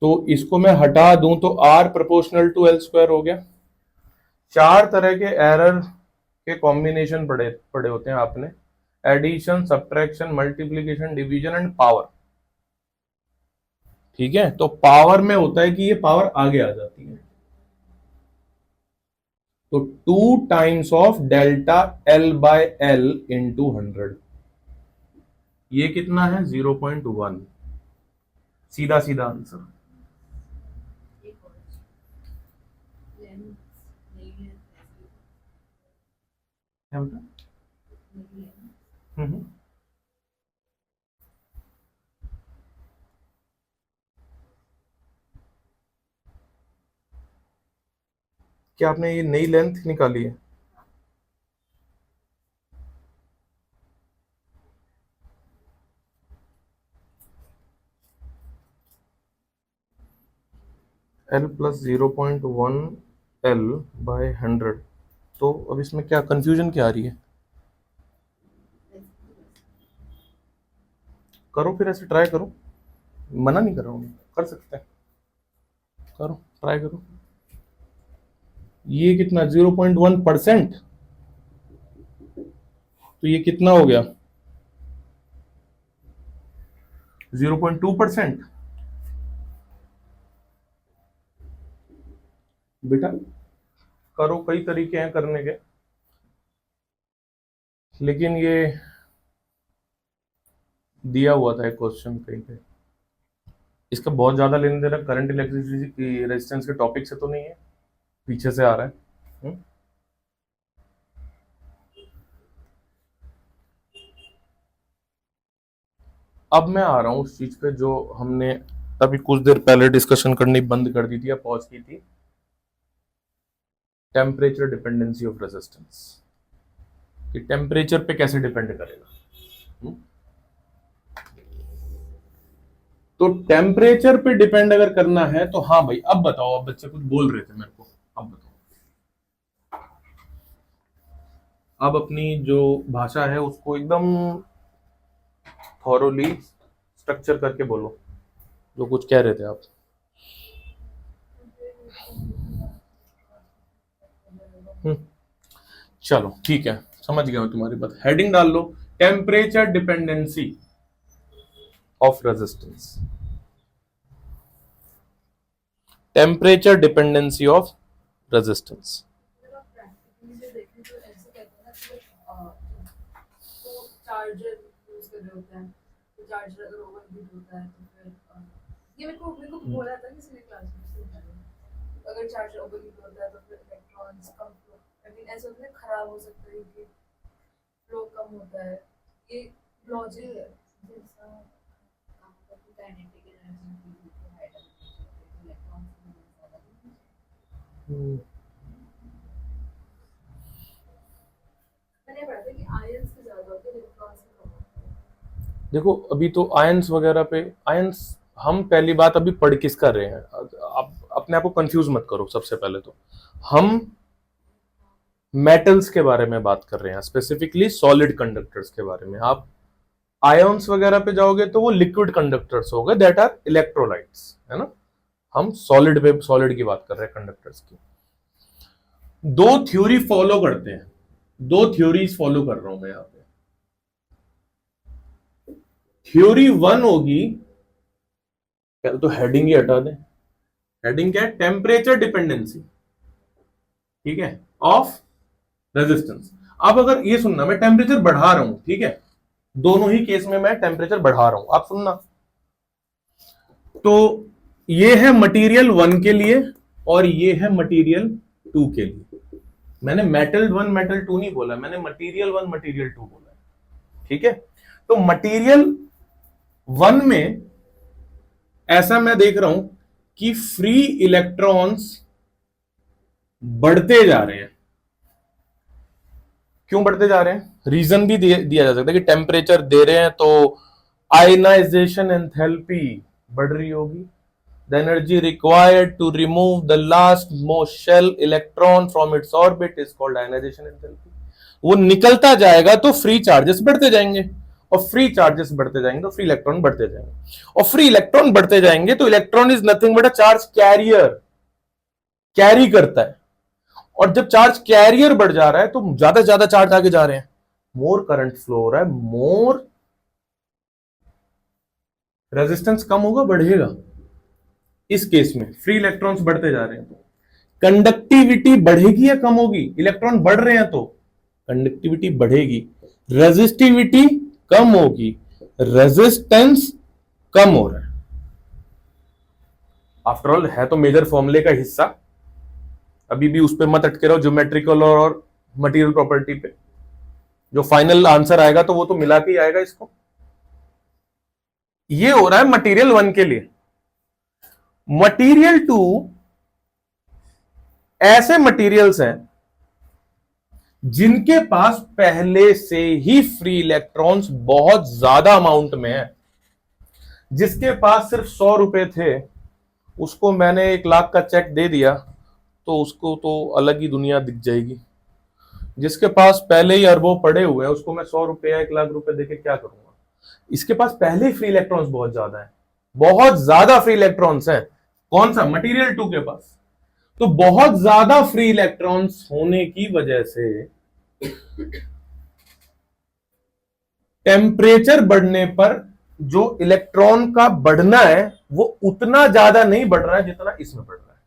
तो इसको मैं हटा दूं तो R proportional to L square हो गया। 4 तरह के एरर के कॉम्बिनेशन पढ़े होते हैं आपने, addition, subtraction, multiplication, division and power. ठीक है, तो पावर में होता है कि ये पावर आगे आ जाती है, तो 2 times of delta L by L into 100, ये कितना है 0.1, सीधा सीधा आंसर। क्या आपने ये नई लेंथ निकाली है, L प्लस 0.1 L बाय 100, तो अब इसमें क्या कंफ्यूजन क्या आ रही है, करो फिर ऐसे ट्राई करो, मना नहीं कर रहा हूँ, कर सकते हैं, करो ट्राई करो। ये कितना 0.1%, तो ये कितना हो गया 0.2%। बेटा करो, कई तरीके हैं करने के, लेकिन ये दिया हुआ था एक क्वेश्चन कहीं पे, इसका बहुत ज्यादा लेन देन करंट इलेक्ट्रिसिटी रेजिस्टेंस के टॉपिक से तो नहीं है, पीछे से आ रहा है। अब मैं आ रहा हूं उस चीज पे जो हमने अभी कुछ देर पहले डिस्कशन करनी बंद कर दी थी या पॉज की थी, टेम्परेचर डिपेंडेंसी ऑफ रेजिस्टेंस। कि टेम्परेचर पे कैसे डिपेंड करेगा। हम्म? तो टेम्परेचर पे डिपेंड अगर करना है तो हाँ भाई, अब बताओ, अब बच्चे कुछ बोल रहे थे मेरे को, अब बताओ, अब अपनी जो भाषा है उसको एकदम थॉरोली स्ट्रक्चर करके बोलो, जो कुछ कह रहे थे आप। हम्म, चलो ठीक है, समझ गया हूं तुम्हारी बात, हेडिंग डाल लो, temperature dependency of resistance, temperature dependency of resistance. अगर आप प्रैक्टिकली से देखें तो ऐसे कहते हैं ना कि तो चार्जर यूज कर रहे होते हैं, तो चार्जर अगर ओवर हीट होता है तो फिर ये मेरे को बोला था किसी ने क्लास में, अगर चार्जर ओवर हीट होता है तो फिर electrons come flow, I mean ऐसा होता है खराब हो सकता है कि फ्लो कम होता है, ये लॉजिक है जैसा काम करती काइनेटिक एनर्जी की हाई टेंपरेचर इलेक्ट्रॉन्स मैंने पढ़ा था कि आयंस से ज्यादा होते हैं इलेक्ट्रॉन्स से कम होते हैं। देखो अभी तो आयंस वगैरह पे, आयंस, हम पहली बात अभी पढ़ किस कर रहे हैं, आप अपने आप को कंफ्यूज मत करो। सबसे पहले तो हम मेटल्स के बारे में बात कर रहे हैं, स्पेसिफिकली सॉलिड कंडक्टर्स के बारे में। आप आयंस वगैरह पे जाओगे तो वो लिक्विड कंडक्टर्स हो गए, दैट आर इलेक्ट्रोलाइट्स, है ना। हम सॉलिड पे, सॉलिड की बात कर रहे हैं, कंडक्टर्स की। दो थ्योरी फॉलो करते हैं, दो थ्योरीज फॉलो कर रहा हूं मैं यहां पे। थ्योरी वन होगी, पहले तो हेडिंग ही हटा दें। हेडिंग क्या है? टेम्परेचर डिपेंडेंसी, ठीक है, ऑफ रेजिस्टेंस। अब अगर ये सुनना, मैं टेम्परेचर बढ़ा रहा हूं, ठीक है, दोनों ही केस में मैं टेम्परेचर बढ़ा रहा हूं, आप सुनना। तो ये है मटेरियल वन के लिए और ये है मटेरियल टू के लिए। मैंने मेटल वन मेटल टू नहीं बोला, मैंने मटेरियल वन मटेरियल टू बोला, ठीक है। तो मटेरियल वन में ऐसा मैं देख रहा हूं कि फ्री इलेक्ट्रॉन्स बढ़ते जा रहे हैं। क्यों बढ़ते जा रहे हैं? रीजन भी दिया जा सकता है कि टेम्परेचर दे रहे हैं तो आयनाइजेशन एंथैल्पी बढ़ रही होगी। The energy required to remove the last most shell electron from its orbit is called ionization enthalpy. वो निकलता जाएगा तो फ्री चार्जेस बढ़ते जाएंगे, और फ्री चार्जेस बढ़ते जाएंगे तो फ्री इलेक्ट्रॉन बढ़ते जाएंगे, और फ्री इलेक्ट्रॉन बढ़ते जाएंगे तो electron is nothing but a charge carrier, carry करता है। और जब चार्ज कैरियर बढ़ जा रहा है तो ज्यादा से ज्यादा चार्ज आगे जा रहे हैं, मोर करंट फ्लो हो रहा है, मोर रेजिस्टेंस कम होगा, बढ़ेगा। इस केस में फ्री इलेक्ट्रॉन्स बढ़ते जा रहे हैं तो कंडक्टिविटी बढ़ेगी या कम होगी? इलेक्ट्रॉन बढ़ रहे हैं तो कंडक्टिविटी बढ़ेगी, रेजिस्टिविटी कम होगी, रेजिस्टेंस कम हो रहा है। आफ्टर ऑल है तो मेजर फॉर्मूले का हिस्सा, अभी भी उस पर मत अटके रहो, ज्योमेट्रिकल और मटेरियल प्रॉपर्टी पे। जो फाइनल आंसर आएगा तो वो तो मिला के ही आएगा इसको। ये हो रहा है मटेरियल वन के लिए। मटेरियल टू ऐसे मटेरियल्स हैं जिनके पास पहले से ही फ्री इलेक्ट्रॉन्स बहुत ज्यादा अमाउंट में है। जिसके पास सिर्फ 100 रुपए थे, उसको मैंने 1 लाख का चेक दे दिया तो उसको तो अलग ही दुनिया दिख जाएगी। जिसके पास पहले ही अरबों पड़े हुए हैं, उसको मैं 100 रुपए या 1 लाख रुपए देके क्या करूंगा? इसके पास पहले ही फ्री इलेक्ट्रॉन्स बहुत ज्यादा है, बहुत ज्यादा फ्री इलेक्ट्रॉन्स हैं। कौन सा? मटेरियल टू के पास। तो बहुत ज्यादा फ्री इलेक्ट्रॉन्स होने की वजह से टेम्परेचर बढ़ने पर जो इलेक्ट्रॉन का बढ़ना है वो उतना ज्यादा नहीं बढ़ रहा है जितना इसमें बढ़ रहा है,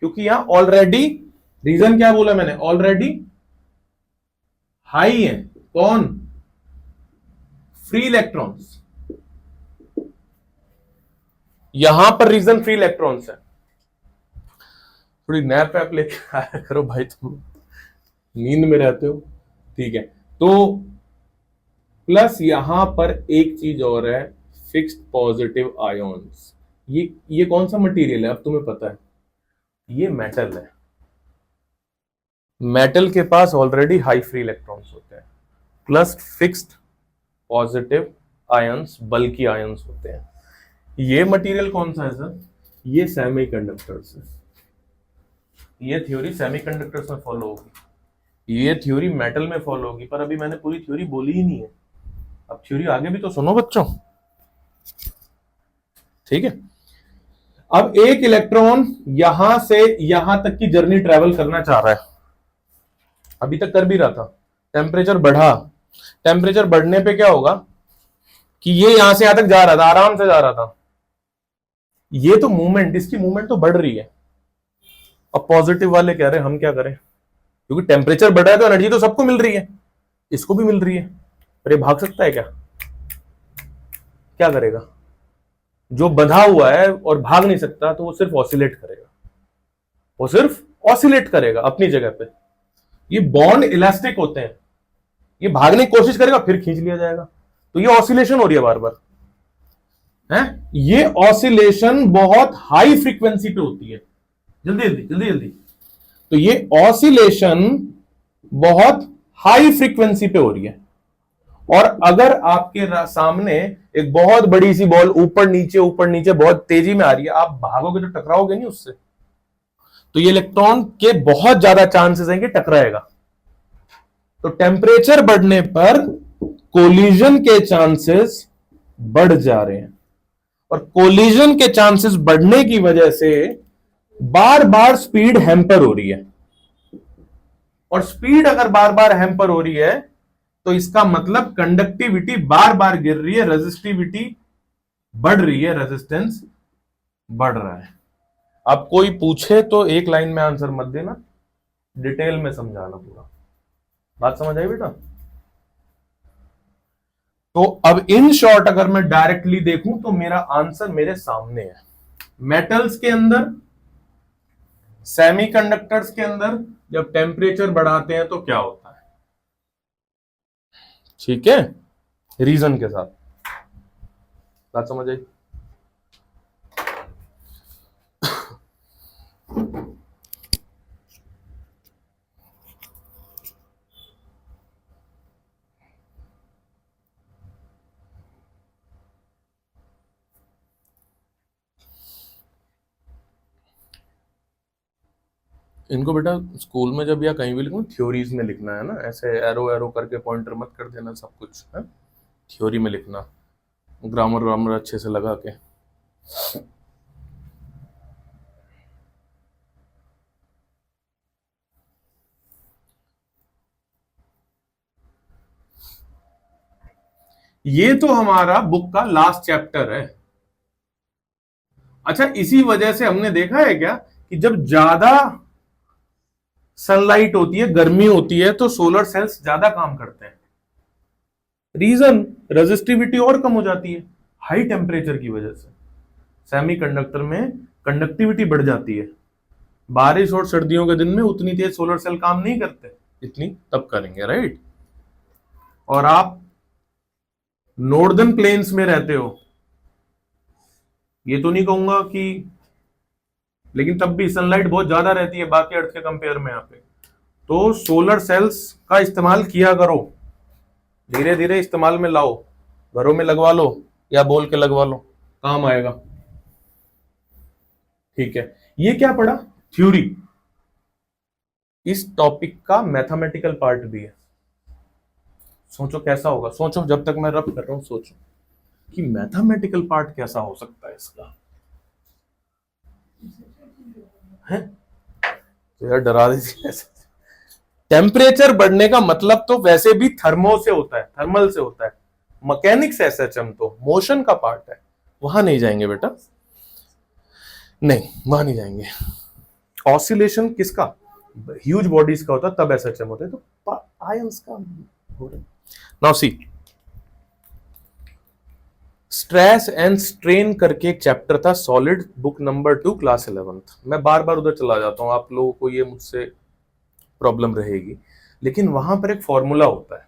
क्योंकि यहां ऑलरेडी, रीजन क्या बोला मैंने, ऑलरेडी हाई है। कौन? Free electrons. यहां पर रीजन फ्री इलेक्ट्रॉन्स है। थोड़ी नैप ऐप लेके आया करो भाई, तुम नींद में रहते हो, ठीक है। तो प्लस यहां पर एक चीज और है, फिक्स्ड पॉजिटिव आयोन्स। ये कौन सा मटेरियल है अब तुम्हें पता है? ये मेटल है। मेटल के पास ऑलरेडी हाई फ्री इलेक्ट्रॉन्स होते हैं, प्लस फिक्स्ड पॉजिटिव आयंस, बल्कि आयंस होते हैं। ये मटेरियल कौन सा है सर? ये सेमीकंडक्टर्स है। ये थ्योरी सेमीकंडक्टर्स में फॉलो होगी, ये थ्योरी मेटल में फॉलो होगी, पर अभी मैंने पूरी थ्योरी बोली ही नहीं है। अब थ्योरी आगे भी तो सुनो बच्चों, ठीक है। अब एक इलेक्ट्रॉन यहां से यहां तक की जर्नी ट्रेवल करना चाह रहा है, अभी तक कर भी रहा था। टेम्परेचर बढ़ा, टेम्परेचर बढ़ने पे क्या होगा कि ये यहां से यहां तक जा रहा था, आराम से जा रहा था। ये तो मूवमेंट, इसकी मूवमेंट तो बढ़ रही है। अब पॉजिटिव वाले कह रहे हैं हम क्या करें, क्योंकि टेम्परेचर बढ़ रहा है तो एनर्जी तो सबको मिल रही है, इसको भी मिल रही है, पर ये भाग सकता है क्या? क्या करेगा? जो बंधा हुआ है और भाग नहीं सकता तो वो सिर्फ ऑसिलेट करेगा, वो सिर्फ ऑसिलेट करेगा अपनी जगह पे। ये बॉन्ड इलास्टिक होते हैं, ये भागने की कोशिश करेगा फिर खींच लिया जाएगा, तो ये ऑसिलेशन हो रही है बार बार है। ये ऑसिलेशन बहुत हाई फ्रीक्वेंसी पे होती है, जल्दी जल्दी जल्दी जल्दी। तो ये ऑसिलेशन बहुत हाई फ्रीक्वेंसी पे हो रही है, और अगर आपके सामने एक बहुत बड़ी सी बॉल ऊपर नीचे बहुत तेजी में आ रही है, आप भागोगे तो टकराओगे नहीं उससे, तो ये इलेक्ट्रॉन के बहुत ज्यादा चांसेस हैं कि टकराएगा। तो टेम्परेचर बढ़ने पर कोलिजन के चांसेस बढ़ जा रहे हैं, और कोलिजन के चांसेस बढ़ने की वजह से बार बार स्पीड हैम्पर हो रही है, और स्पीड अगर बार बार हैम्पर हो रही है तो इसका मतलब कंडक्टिविटी बार बार गिर रही है, रेजिस्टिविटी बढ़ रही है, रेजिस्टेंस बढ़ रहा है। अब कोई पूछे तो एक लाइन में आंसर मत देना, डिटेल में समझाना पूरा। बात समझ आई बेटा? तो अब इन शॉर्ट अगर मैं डायरेक्टली देखूं तो मेरा आंसर मेरे सामने है। मेटल्स के अंदर, सेमीकंडक्टर्स के अंदर जब टेम्परेचर बढ़ाते हैं तो क्या होता है, ठीक है, रीजन के साथ। बात समझ आई? इनको बेटा स्कूल में जब या कहीं भी लिखो थ्योरीज में लिखना है ना, ऐसे एरो एरो करके पॉइंटर मत कर देना, सब कुछ है थ्योरी में लिखना, ग्रामर ग्रामर अच्छे से लगा के। ये तो हमारा बुक का लास्ट चैप्टर है। अच्छा, इसी वजह से हमने देखा है क्या कि जब ज्यादा सनलाइट होती है, गर्मी होती है, तो सोलर सेल्स ज्यादा काम करते हैं। रीजन, रेजिस्टिविटी और कम हो जाती है हाई टेम्परेचर की वजह से। सेमीकंडक्टर में कंडक्टिविटी बढ़ जाती है, बारिश और सर्दियों के दिन में उतनी तेज सोलर सेल काम नहीं करते इतनी, तब करेंगे, राइट। और आप नॉर्दर्न प्लेन्स में रहते हो, ये तो नहीं कहूंगा कि, लेकिन तब भी सनलाइट बहुत ज्यादा रहती है बाकी अर्थ के कंपेयर में यहाँ पे, तो सोलर सेल्स का इस्तेमाल किया करो, धीरे धीरे इस्तेमाल में लाओ, घरों में लगवा लो या बोल के लगवा लो, काम आएगा, ठीक है। ये क्या पढ़ा, थ्योरी। इस टॉपिक का मैथमेटिकल पार्ट भी है। सोचो कैसा होगा, सोचो जब तक मैं रब कर रहा हूं, सोचो कि मैथमेटिकल पार्ट कैसा हो सकता है इसका, है तो यार डरा दीजिए ऐसे। टेम्परेचर बढ़ने का मतलब तो वैसे भी थर्मो से होता है, थर्मल से होता है, मैकेनिक्स एसएचएम तो मोशन का पार्ट है, वहां नहीं जाएंगे बेटा, नहीं वहां नहीं जाएंगे। ऑसिलेशन किसका, ह्यूज बॉडीज का होता है, तब एसएचएम होता है, तो आयंस का हो रहा है। Now see, stress and strain करके एक चैप्टर था, solid, book number 2, class 11th। मैं बार बार उधर चला जाता हूं, आप लोगों को ये मुझसे प्रॉब्लम रहेगी, लेकिन वहां पर एक फॉर्मूला होता है,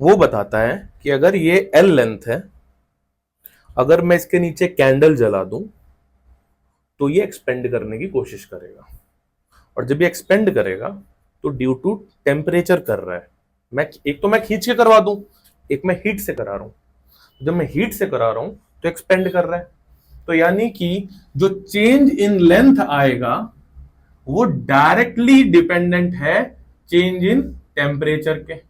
वो बताता है कि अगर ये एल लेंथ है, अगर मैं इसके नीचे कैंडल जला दूं तो ये एक्सपेंड करने की कोशिश करेगा, और जब ये एक्सपेंड करेगा तो ड्यू टू टेम्परेचर कर रहा है। मैं एक तो मैं खींच के करवा दूं, एक मैं हीट से करा रहा हूं। जब मैं हीट से करा रहा हूं तो एक्सपेंड कर रहा है, तो यानी कि जो चेंज इन लेंथ आएगा वो डायरेक्टली डिपेंडेंट है चेंज इन टेम्परेचर के।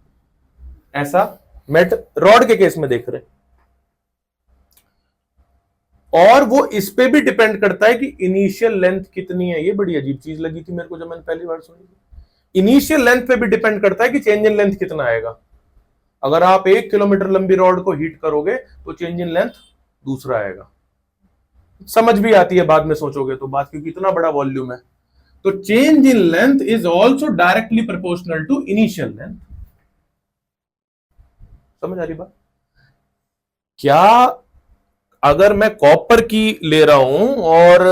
ऐसा मेट रॉड के केस में देख रहे, और वो इस पे भी डिपेंड करता है कि इनिशियल लेंथ कितनी है। ये बड़ी अजीब चीज लगी थी मेरे को जब मैंने पहली बार सुनी। इनिशियल लेंथ पे भी डिपेंड करता है कि चेंज इन लेंथ कितना आएगा। अगर आप 1 किलोमीटर लंबी रॉड को हीट करोगे तो चेंज इन लेंथ दूसरा आएगा। समझ भी आती है बाद में सोचोगे तो बात, क्योंकि इतना बड़ा वॉल्यूम है। तो change in length is also directly proportional to initial length. समझ आ रही बात? क्या अगर मैं कॉपर की ले रहा हूं और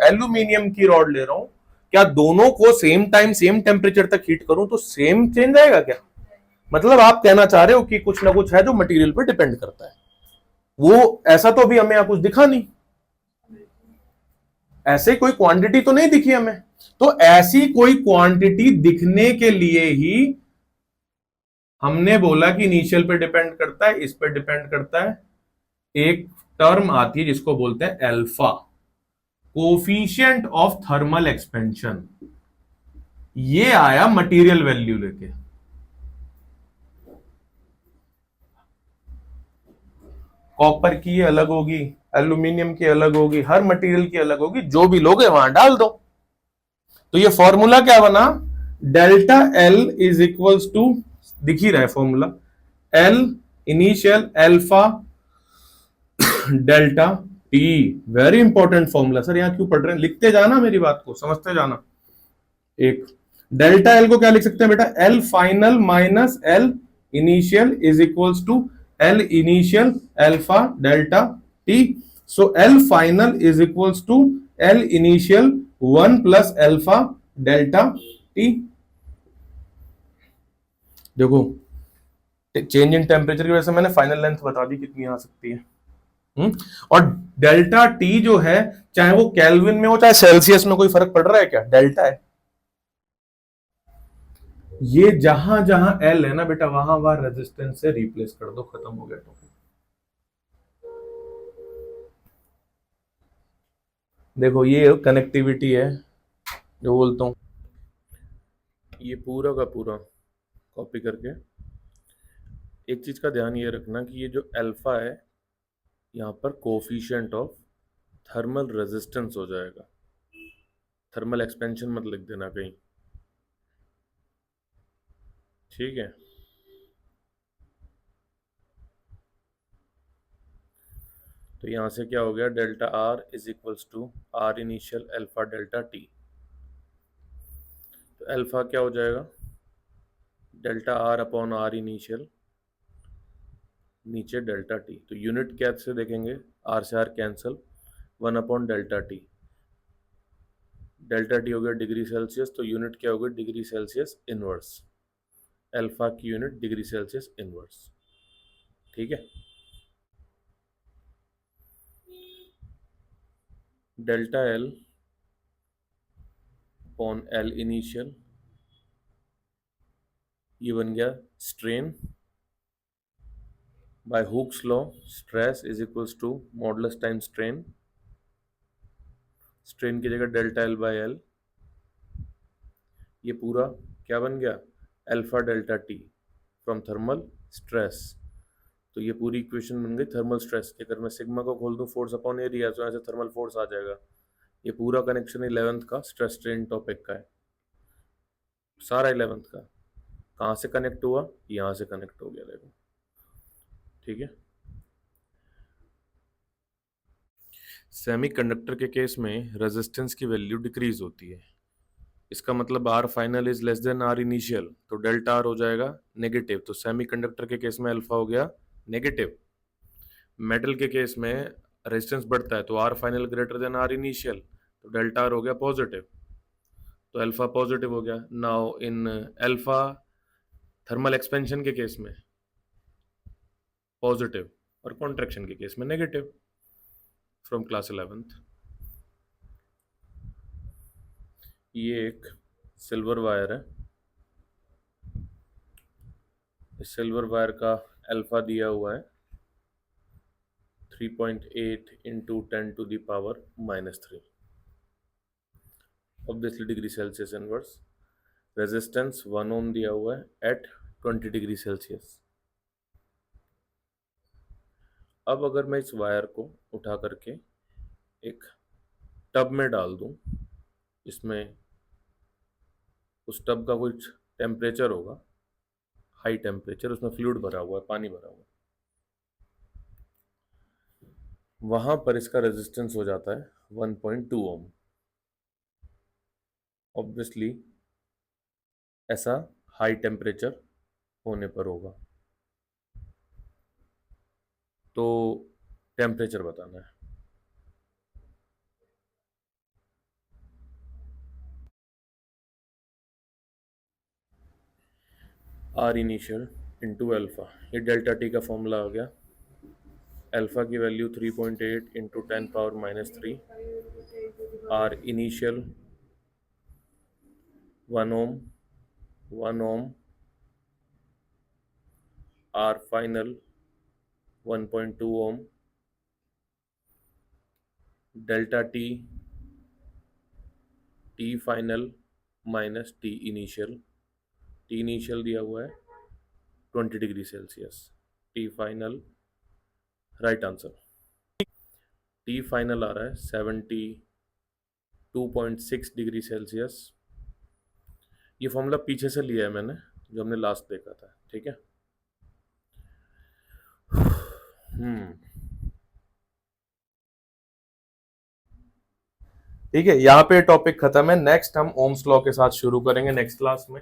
एल्यूमिनियम की रॉड ले रहा हूं, क्या दोनों को सेम टाइम सेम टेम्परेचर तक हीट करूं तो सेम चेंज आएगा क्या? मतलब आप कहना चाह रहे हो कि कुछ ना कुछ है जो मटेरियल पर डिपेंड करता है। वो ऐसा तो अभी हमें यहाँ कुछ दिखा नहीं, ऐसे कोई क्वांटिटी तो नहीं दिखी हमें। तो ऐसी कोई क्वांटिटी दिखने के लिए ही हमने बोला कि इनिशियल पे डिपेंड करता है, इस पे डिपेंड करता है। एक टर्म आती है जिसको बोलते हैं alpha, coefficient of thermal expansion. ये आया मटेरियल वैल्यू लेके। कॉपर की ये अलग होगी, एल्यूमिनियम की अलग होगी, हर मटेरियल की अलग होगी, जो भी लोगे वहां डाल दो। तो ये फॉर्मूला क्या बना, delta L is equals to, दिख ही रहा है formula, L initial alpha delta T. Very important formula. Sir यहां क्यों पढ़ रहे हैं? लिखते जाना, मेरी बात को समझते जाना। एक डेल्टा एल को क्या लिख सकते हैं बेटा, L final minus L initial is equals to L initial alpha delta T. So L final is equals to L initial 1 plus alpha delta T. देखो चेंज इन टेम्परेचर की वजह से मैंने फाइनल लेंथ बता दी कितनी आ सकती है। और डेल्टा टी जो है, चाहे वो केल्विन में हो चाहे सेल्सियस में, कोई फर्क पड़ रहा है क्या? डेल्टा है। ये जहां जहां एल है ना बेटा, वहां वहां रेजिस्टेंस से रिप्लेस कर दो, खत्म हो गया टॉपिक। देखो ये कनेक्टिविटी है जो बोलता हूं, ये पूरा का पूरा कॉपी करके। एक चीज का ध्यान ये रखना कि ये जो अल्फा है, यहां पर कोफिशिएंट ऑफ थर्मल रेजिस्टेंस हो जाएगा। थर्मल एक्सपेंशन मत लिख देना कहीं, ठीक है? तो यहां से क्या हो गया, delta R is equals to R initial alpha delta T. तो अल्फा क्या हो जाएगा, delta R upon R initial, नीचे डेल्टा टी। तो यूनिट क्या से देखेंगे, आर से R cancel, 1 upon delta T. Delta T हो गया डिग्री सेल्सियस, तो यूनिट क्या होगी, डिग्री सेल्सियस इनवर्स। अल्फा की यूनिट डिग्री सेल्सियस इनवर्स, ठीक है? Delta L upon L initial, ये बन गया strain bye Hooke's law, stress is equals to modulus time strain. Strain की जगह डेल्टा एल बाय एल, ये पूरा क्या बन गया, alpha delta T from thermal stress. तो ये पूरी इक्वेशन बन गई थर्मल स्ट्रेस की। अगर मैं सिग्मा को खोल दूं फोर्स अपॉन एरिया, तो ऐसे थर्मल फोर्स आ जाएगा। ये पूरा कनेक्शन 11th का स्ट्रेस स्ट्रेन टॉपिक का है, सारा 11th का। कहाँ से कनेक्ट हुआ, यहाँ से कनेक्ट हो गया, देखो, ठीक है? सेमीकंडक्टर के केस में रेजिस्टेंस की वैल्यू डिक्रीज होती है। इसका मतलब R final is less than R initial, तो डेल्टा आर हो जाएगा नेगेटिव। तो सेमीकंडक्टर के केस में अल्फा हो गया नेगेटिव। मेटल के केस में रेजिस्टेंस बढ़ता है, तो R final greater than R initial, तो डेल्टा आर हो गया पॉजिटिव, तो अल्फा पॉजिटिव हो गया। Now in alpha thermal expansion के केस में पॉजिटिव, और कॉन्ट्रैक्शन के केस में नेगेटिव, फ्रॉम क्लास 11th। ये एक सिल्वर वायर है, सिल्वर वायर का अल्फा दिया हुआ है 3.8 into 10⁻³ obviously degree Celsius inverse. Resistance 1 ओम दिया हुआ है एट 20 डिग्री सेल्सियस। अब अगर मैं इस वायर को उठा करके एक टब में डाल दूं, इसमें उस टब का कुछ टेम्परेचर होगा, हाई टेम्परेचर, उसमें फ्लूइड भरा हुआ है, पानी भरा हुआ है, वहां पर इसका रेजिस्टेंस हो जाता है 1.2 ओम। ऑब्वियसली ऐसा हाई टेम्परेचर होने पर होगा, तो टेम्परेचर बताना है। आर इनिशियल इंटू अल्फा, ये डेल्टा टी का फॉर्मूला आ गया। अल्फा की value 3.8 into 10⁻³ R initial 1 ohm, 1 ohm, R final 1.2 ohm, delta T, T final minus T initial. T initial दिया हुआ है 20 degree Celsius, T final right answer. T final आ रहा है 72.6 डिग्री सेल्सियस। ये फॉर्मूला पीछे से लिया है मैंने, जो हमने लास्ट देखा था, ठीक है। ठीक है, यहाँ पे टॉपिक खत्म है। नेक्स्ट हम ओम्स लॉ के साथ शुरू करेंगे नेक्स्ट क्लास में।